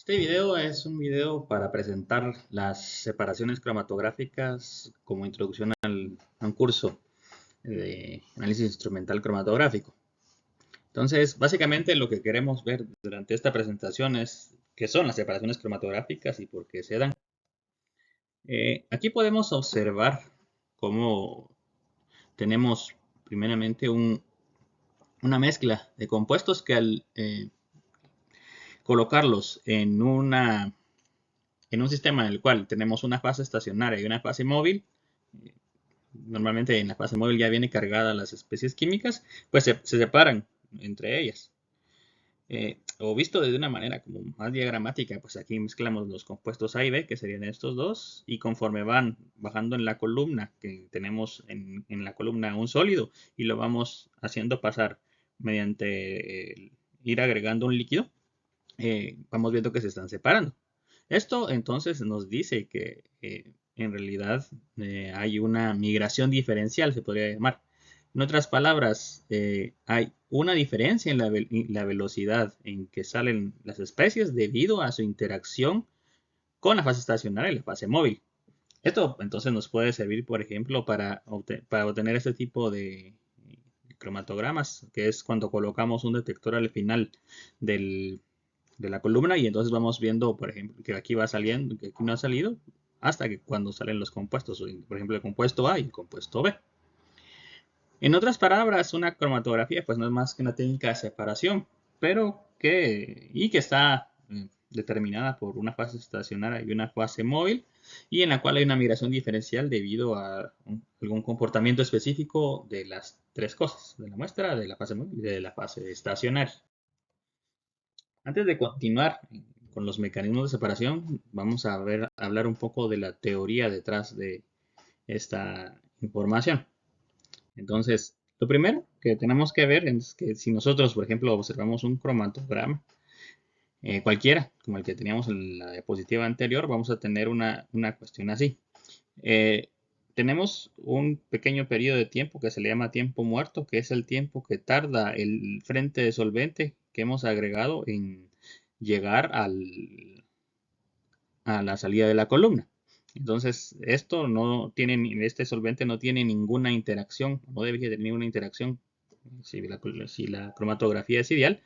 Este video es un video para presentar las separaciones cromatográficas como introducción a un curso de análisis instrumental cromatográfico. Entonces, básicamente lo que queremos ver durante esta presentación es qué son las separaciones cromatográficas y por qué se dan. Aquí podemos observar cómo tenemos primeramente una mezcla de compuestos que al colocarlos en un sistema en el cual tenemos una fase estacionaria y una fase móvil, normalmente en la fase móvil ya viene cargada las especies químicas, pues se separan entre ellas. O visto de una manera como más diagramática, pues aquí mezclamos los compuestos A y B, que serían estos dos, y conforme van bajando en la columna, que tenemos en la columna un sólido, y lo vamos haciendo pasar mediante ir agregando un líquido, vamos viendo que se están separando. Esto entonces nos dice que en realidad hay una migración diferencial, se podría llamar. En otras palabras, hay una diferencia en la velocidad en que salen las especies debido a su interacción con la fase estacionaria y la fase móvil. Esto entonces nos puede servir, por ejemplo, para obtener este tipo de cromatogramas, que es cuando colocamos un detector al final del, de la columna y entonces vamos viendo, por ejemplo, que aquí va saliendo, que aquí no ha salido, hasta que cuando salen los compuestos, por ejemplo, el compuesto A y el compuesto B. En otras palabras, una cromatografía pues no es más que una técnica de separación, pero que está determinada por una fase estacionaria y una fase móvil, y en la cual hay una migración diferencial debido a algún comportamiento específico de las tres cosas, de la muestra, de la fase móvil y de la fase estacionaria. Antes de continuar con los mecanismos de separación, vamos a hablar un poco de la teoría detrás de esta información. Entonces, lo primero que tenemos que ver es que si nosotros, por ejemplo, observamos un cromatograma, cualquiera, como el que teníamos en la diapositiva anterior, vamos a tener una cuestión así. Eh, Tenemos un pequeño periodo de tiempo que se le llama tiempo muerto, que es el tiempo que tarda el frente de solvente que hemos agregado en llegar a la salida de la columna. Entonces, este solvente no tiene ninguna interacción, no debe tener ninguna interacción si la cromatografía es ideal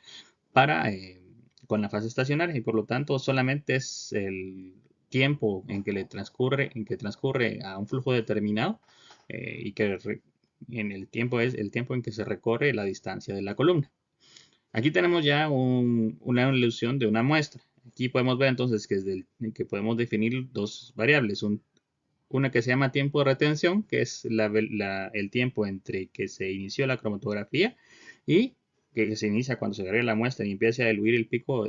con la fase estacionaria y por lo tanto solamente es el tiempo en que transcurre a un flujo determinado y en el tiempo es el tiempo en que se recorre la distancia de la columna. Aquí tenemos ya una ilusión de una muestra. Aquí podemos ver entonces que podemos definir dos variables. Una que se llama tiempo de retención, que es el tiempo entre que se inició la cromatografía y que se inicia cuando se agrega la muestra y empieza a diluir el pico,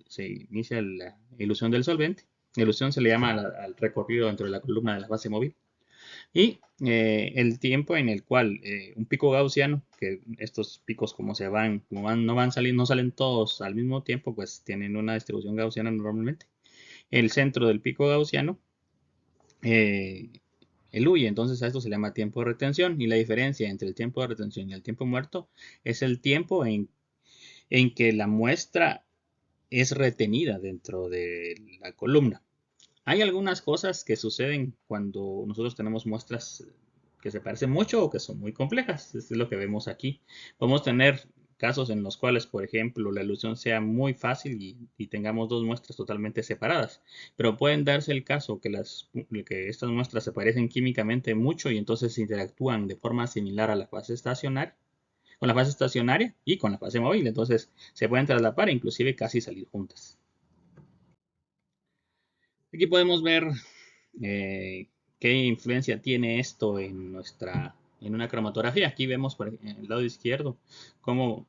se inicia la ilusión del solvente. La ilusión se le llama al recorrido dentro de la columna de la fase móvil. Y el tiempo en el cual un pico gaussiano, que estos picos no van saliendo, no salen todos al mismo tiempo, pues tienen una distribución gaussiana normalmente. El centro del pico gaussiano eh, eluye, entonces a esto se le llama tiempo de retención y la diferencia entre el tiempo de retención y el tiempo muerto es el tiempo en que la muestra es retenida dentro de la columna. Hay algunas cosas que suceden cuando nosotros tenemos muestras que se parecen mucho o que son muy complejas. Esto es lo que vemos aquí. Podemos tener casos en los cuales, por ejemplo, la ilusión sea muy fácil y tengamos dos muestras totalmente separadas. Pero pueden darse el caso que estas muestras se parecen químicamente mucho y entonces interactúan de forma similar a la fase estacionaria, con la fase estacionaria y con la fase móvil. Entonces se pueden traslapar e inclusive casi salir juntas. Aquí podemos ver eh, qué influencia tiene esto en una cromatografía. Aquí vemos en el lado izquierdo cómo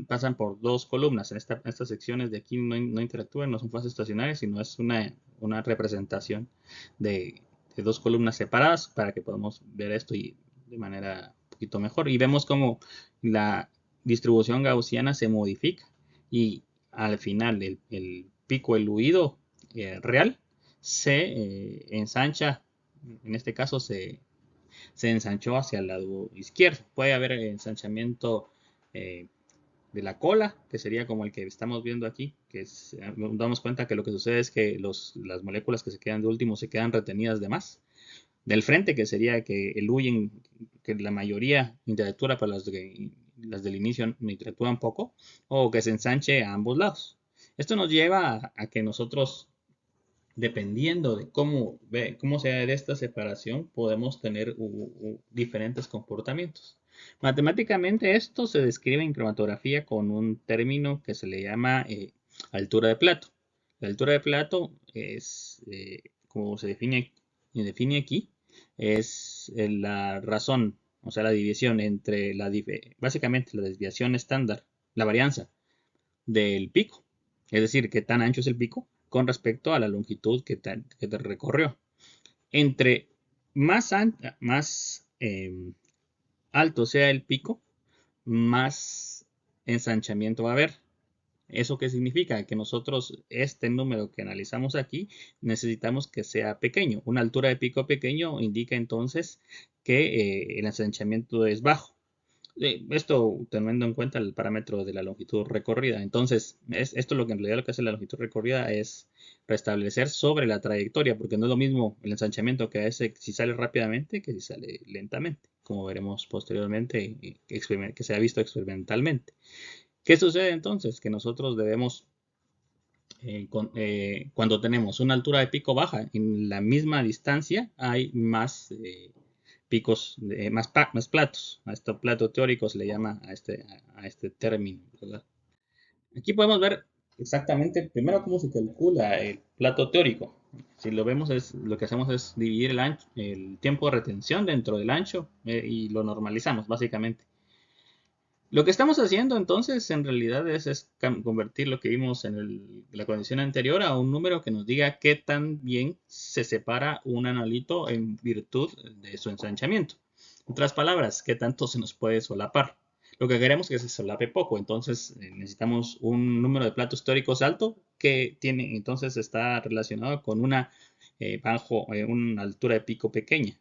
pasan por dos columnas. Estas secciones de aquí no interactúan, no son fases estacionarias, sino es una representación de dos columnas separadas para que podamos ver esto de manera un poquito mejor. Y vemos cómo la distribución gaussiana se modifica y al final el pico eluido real se ensancha, en este caso se ensanchó hacia el lado izquierdo. Puede haber ensanchamiento de la cola, que sería como el que estamos viendo aquí, que nos damos cuenta que lo que sucede es que las moléculas que se quedan de último se quedan retenidas de más. Del frente, que sería que eluyen, que la mayoría interactúa, pero las del inicio no interactúan poco, o que se ensanche a ambos lados. Esto nos lleva a que nosotros, dependiendo de cómo sea de esta separación, podemos tener diferentes comportamientos. Matemáticamente esto se describe en cromatografía con un término que se le llama altura de plato. La altura de plato es, como se define aquí, es la razón, o sea, la división entre básicamente la desviación estándar, la varianza del pico, es decir, qué tan ancho es el pico con respecto a la longitud que te recorrió. Entre más alto sea el pico, más ensanchamiento va a haber. ¿Eso qué significa? Que nosotros este número que analizamos aquí necesitamos que sea pequeño. Una altura de pico pequeño indica entonces que el ensanchamiento es bajo. Esto teniendo en cuenta el parámetro de la longitud recorrida. Entonces, esto lo que en realidad lo que hace la longitud recorrida es restablecer sobre la trayectoria, porque no es lo mismo el ensanchamiento que hace si sale rápidamente que si sale lentamente, como veremos posteriormente que se ha visto experimentalmente. ¿Qué sucede entonces? Que nosotros debemos, cuando tenemos una altura de pico baja, en la misma distancia hay más picos, más platos. A este plato teórico se le llama a este término, ¿verdad? Aquí podemos ver exactamente primero cómo se calcula el plato teórico. Si lo vemos, lo que hacemos es dividir el tiempo de retención dentro del ancho y lo normalizamos básicamente. Lo que estamos haciendo entonces en realidad es convertir lo que vimos en la condición anterior a un número que nos diga qué tan bien se separa un analito en virtud de su ensanchamiento. En otras palabras, qué tanto se nos puede solapar. Lo que queremos es que se solape poco, entonces necesitamos un número de platos teóricos alto que entonces está relacionado con una altura de pico pequeña.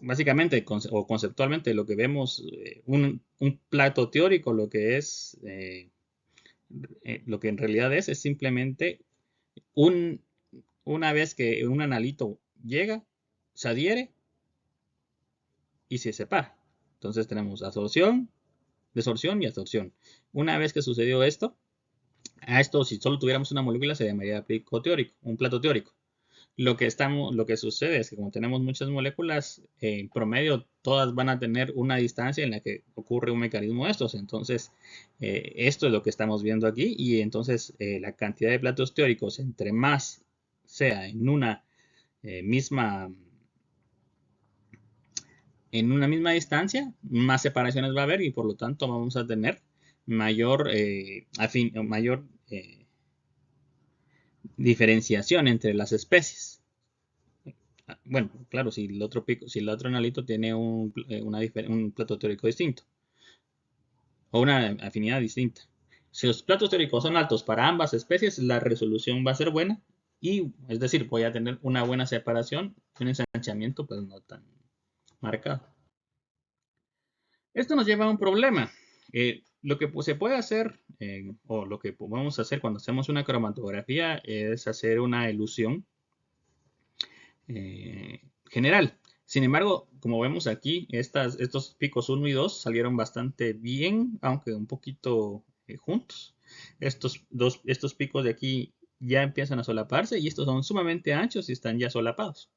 Básicamente o conceptualmente lo que vemos, un plato teórico, lo que en realidad es simplemente una vez que un analito llega, se adhiere y se separa. Entonces tenemos absorción, desorción y absorción. Una vez que sucedió esto, a esto si solo tuviéramos una molécula se llamaría pico teórico, un plato teórico. Lo que sucede es que como tenemos muchas moléculas, en promedio todas van a tener una distancia en la que ocurre un mecanismo de estos. Entonces, esto es lo que estamos viendo aquí. Y entonces la cantidad de platos teóricos, entre más sea misma, en una misma distancia, más separaciones va a haber y por lo tanto vamos a tener mayor, mayor diferenciación entre las especies. Bueno, claro, si el otro analito tiene un plato teórico distinto o una afinidad distinta. Si los platos teóricos son altos para ambas especies, la resolución va a ser buena y, es decir, voy a tener una buena separación y un ensanchamiento pues no tan marcado. Esto nos lleva a un problema. Lo que se puede hacer, o lo que podemos hacer cuando hacemos una cromatografía, es hacer una elusión general. Sin embargo, como vemos aquí, estos picos 1 y 2 salieron bastante bien, aunque un poquito juntos. Estos picos de aquí ya empiezan a solaparse y estos son sumamente anchos y están ya solapados.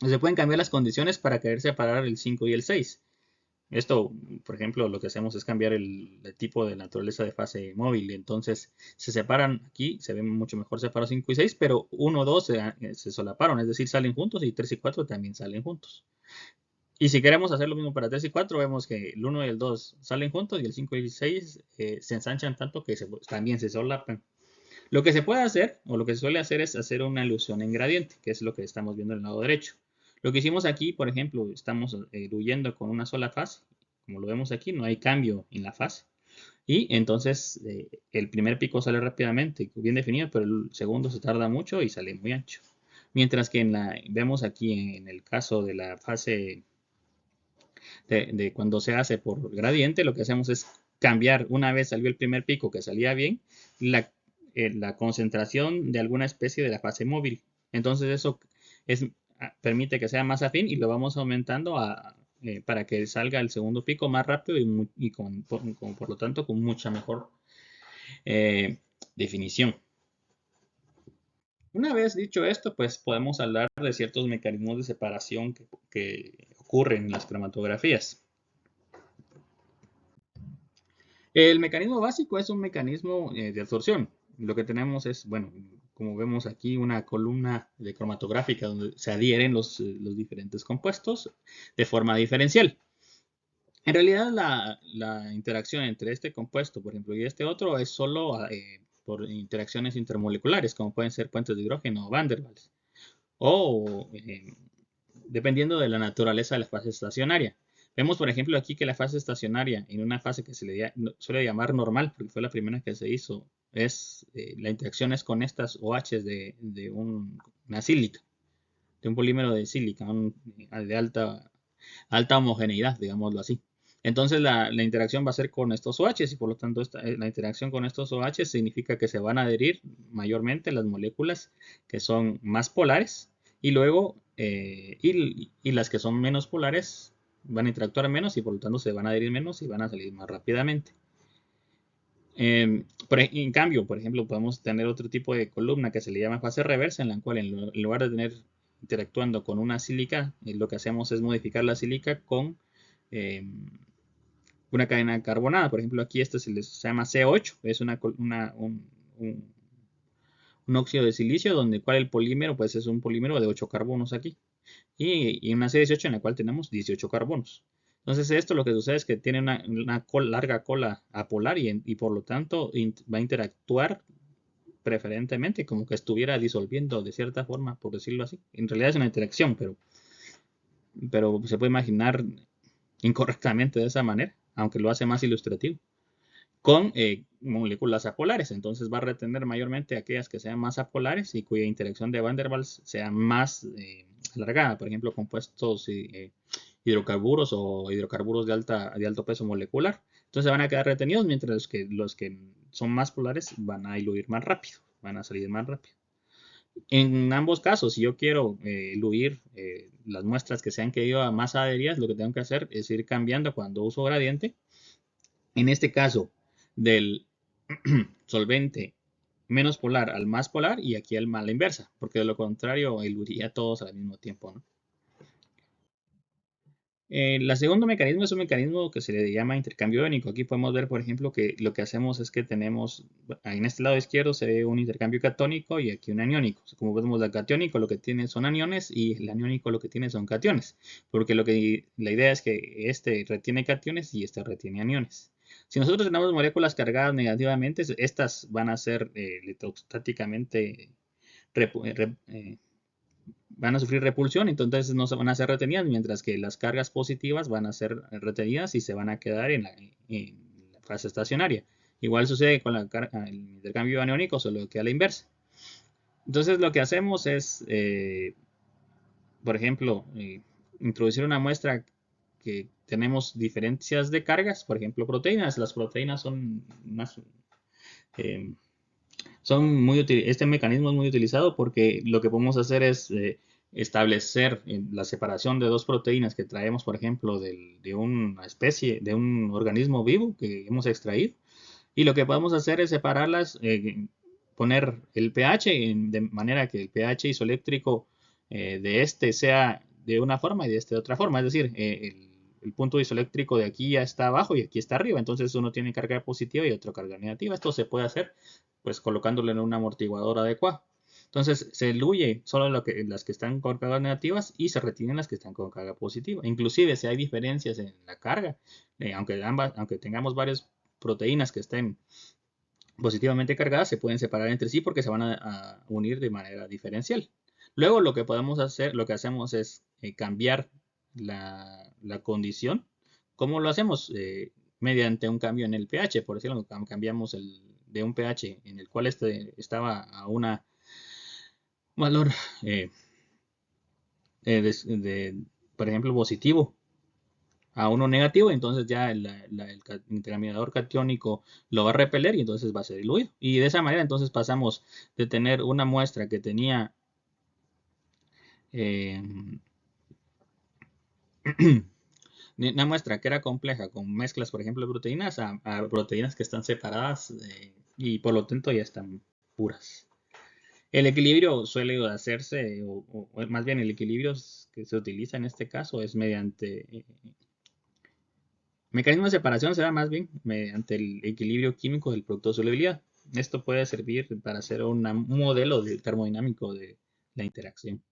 Se pueden cambiar las condiciones para querer separar el 5 y el 6. Esto, por ejemplo, lo que hacemos es cambiar el tipo de naturaleza de fase móvil. Entonces, se separan aquí, se ven mucho mejor separados 5 y 6, pero 1 y 2 se solaparon, es decir, salen juntos y 3 y 4 también salen juntos. Y si queremos hacer lo mismo para 3 y 4, vemos que el 1 y el 2 salen juntos y el 5 y el 6 se ensanchan tanto que también se solapan. Lo que se puede hacer, o lo que se suele hacer, es hacer una ilusión en gradiente, que es lo que estamos viendo en el lado derecho. Lo que hicimos aquí, por ejemplo, estamos diluyendo con una sola fase. Como lo vemos aquí, no hay cambio en la fase. Y entonces el primer pico sale rápidamente, bien definido, pero el segundo se tarda mucho y sale muy ancho. Mientras que vemos aquí en el caso de la fase de cuando se hace por gradiente, lo que hacemos es cambiar, una vez salió el primer pico que salía bien, la concentración de alguna especie de la fase móvil. Entonces eso permite que sea más afín y lo vamos aumentando para que salga el segundo pico más rápido y por lo tanto con mucha mejor definición. Una vez dicho esto, pues podemos hablar de ciertos mecanismos de separación que ocurren en las cromatografías. El mecanismo básico es un mecanismo de absorción. Lo que tenemos es, bueno, como vemos aquí, una columna de cromatográfica donde se adhieren los diferentes compuestos de forma diferencial. En realidad, la interacción entre este compuesto, por ejemplo, y este otro es solo por interacciones intermoleculares, como pueden ser puentes de hidrógeno o Van der Waals, o dependiendo de la naturaleza de la fase estacionaria. Vemos, por ejemplo, aquí que la fase estacionaria, en una fase que se le suele llamar normal, porque fue la primera que se hizo, la interacción es con estas OH de una sílica, de un polímero de sílica, de alta homogeneidad, digámoslo así. Entonces la interacción va a ser con estos OH y por lo tanto la interacción con estos OH significa que se van a adherir mayormente las moléculas que son más polares y luego y las que son menos polares van a interactuar menos y por lo tanto se van a adherir menos y van a salir más rápidamente. En cambio, por ejemplo, podemos tener otro tipo de columna que se le llama fase reversa, en la cual en lugar de tener interactuando con una sílica, lo que hacemos es modificar la sílica con una cadena carbonada. Por ejemplo, aquí este se llama C8, es un óxido de silicio, donde cual el polímero pues es un polímero de 8 carbonos aquí. Y una C18 en la cual tenemos 18 carbonos. Entonces esto lo que sucede es que tiene una larga cola apolar y por lo tanto va a interactuar preferentemente como que estuviera disolviendo de cierta forma, por decirlo así. En realidad es una interacción, pero se puede imaginar incorrectamente de esa manera, aunque lo hace más ilustrativo, con moléculas apolares. Entonces va a retener mayormente aquellas que sean más apolares y cuya interacción de Van der Waals sea más alargada. Por ejemplo, compuestos hidrocarburos o hidrocarburos de alto peso molecular. Entonces van a quedar retenidos, mientras los que son más polares van a diluir más rápido, van a salir más rápido. En ambos casos, si yo quiero diluir las muestras que se han quedado más adheridas, lo que tengo que hacer es ir cambiando cuando uso gradiente. En este caso, del solvente menos polar al más polar y aquí a la inversa, porque de lo contrario diluiría todos al mismo tiempo, ¿no? El segundo mecanismo es un mecanismo que se le llama intercambio iónico. Aquí podemos ver, por ejemplo, que lo que hacemos es que tenemos, en este lado izquierdo se ve un intercambio catónico y aquí un aniónico. Como vemos, el catiónico lo que tiene son aniones y el aniónico lo que tiene son cationes, porque la idea es que este retiene cationes y este retiene aniones. Si nosotros tenemos moléculas cargadas negativamente, estas van a ser electrostáticamente van a sufrir repulsión, entonces no se van a ser retenidas, mientras que las cargas positivas van a ser retenidas y se van a quedar en la fase estacionaria. Igual sucede con el intercambio aniónico, solo que a la inversa. Entonces lo que hacemos es, por ejemplo, introducir una muestra que tenemos diferencias de cargas, por ejemplo, proteínas. Las proteínas son más... este mecanismo es muy utilizado porque lo que podemos hacer es establecer la separación de dos proteínas que traemos, por ejemplo, de una especie, de un organismo vivo que hemos extraído. Y lo que podemos hacer es separarlas, poner el pH de manera que el pH isoeléctrico de este sea de una forma y de este de otra forma. Es decir, el punto isoeléctrico de aquí ya está abajo y aquí está arriba. Entonces uno tiene carga positiva y otro carga negativa. Esto se puede hacer pues colocándolo en un amortiguador adecuado. Entonces se diluye solo las que están con cargas negativas y se retienen las que están con carga positiva. Inclusive si hay diferencias en la carga, aunque tengamos varias proteínas que estén positivamente cargadas, se pueden separar entre sí porque se van a unir de manera diferencial. Luego lo que podemos hacer, lo que hacemos es cambiar la condición. ¿Cómo lo hacemos? Mediante un cambio en el pH, por decirlo, cambiamos de un pH en el cual estaba a un valor, eh, por ejemplo, positivo, a uno negativo, entonces ya el intercambiador catiónico lo va a repeler y entonces va a ser diluido. Y de esa manera entonces pasamos de tener una muestra que tenía eh, una muestra que era compleja con mezclas, por ejemplo, de proteínas a proteínas que están separadas y por lo tanto ya están puras. El equilibrio suele hacerse, o más bien el equilibrio que se utiliza en este caso es mediante mecanismo de separación, se da más bien mediante el equilibrio químico del producto de solubilidad. Esto puede servir para hacer un modelo termodinámico de la interacción.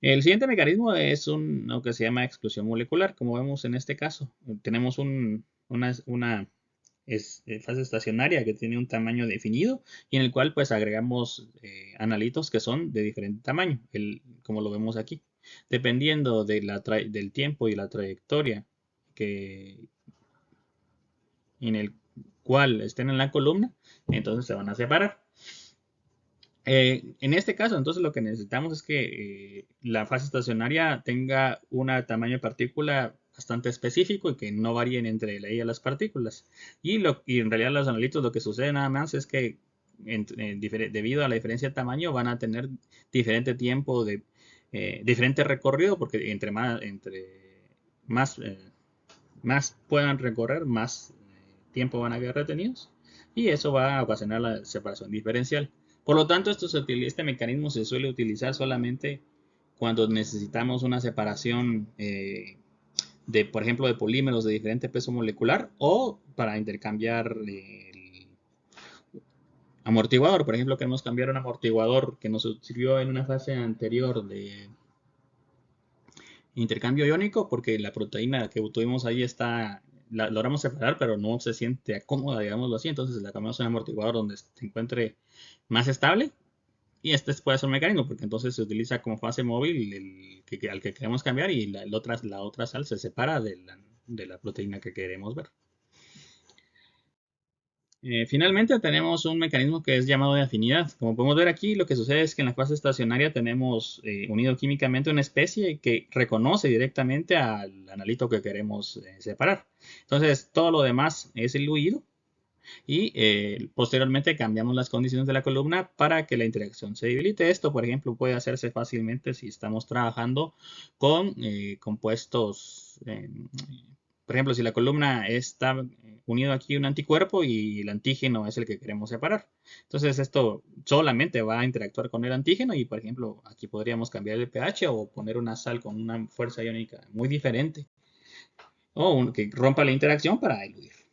El siguiente mecanismo es lo que se llama exclusión molecular, como vemos en este caso. Tenemos una fase estacionaria que tiene un tamaño definido y en el cual pues agregamos analitos que son de diferente tamaño, como lo vemos aquí. Dependiendo del tiempo y la trayectoria en el cual estén en la columna, entonces se van a separar. En este caso, entonces lo que necesitamos es que la fase estacionaria tenga un tamaño de partícula bastante específico y que no varíen entre ella las partículas. Y en realidad los analitos lo que sucede nada más es que debido a la diferencia de tamaño van a tener diferente tiempo diferente recorrido porque más puedan recorrer, más tiempo van a quedar retenidos y eso va a ocasionar la separación diferencial. Por lo tanto, este mecanismo se suele utilizar solamente cuando necesitamos una separación por ejemplo, de polímeros de diferente peso molecular o para intercambiar el amortiguador. Por ejemplo, queremos cambiar un amortiguador que nos sirvió en una fase anterior de intercambio iónico porque la proteína que tuvimos ahí la logramos separar, pero no se siente cómoda, digámoslo así. Entonces la cambiamos a un amortiguador donde se encuentre más estable. Y este puede ser un mecanismo, porque entonces se utiliza como fase móvil al que queremos cambiar y la otra sal se separa de la proteína que queremos ver. Finalmente tenemos un mecanismo que es llamado de afinidad. Como podemos ver aquí, lo que sucede es que en la fase estacionaria tenemos unido químicamente una especie que reconoce directamente al analito que queremos separar. Entonces todo lo demás es diluido y posteriormente cambiamos las condiciones de la columna para que la interacción se debilite. Esto, por ejemplo, puede hacerse fácilmente si estamos trabajando con compuestos. Por ejemplo, si la columna está unido aquí a un anticuerpo y el antígeno es el que queremos separar. Entonces esto solamente va a interactuar con el antígeno y, por ejemplo, aquí podríamos cambiar el pH o poner una sal con una fuerza iónica muy diferente o que rompa la interacción para diluir.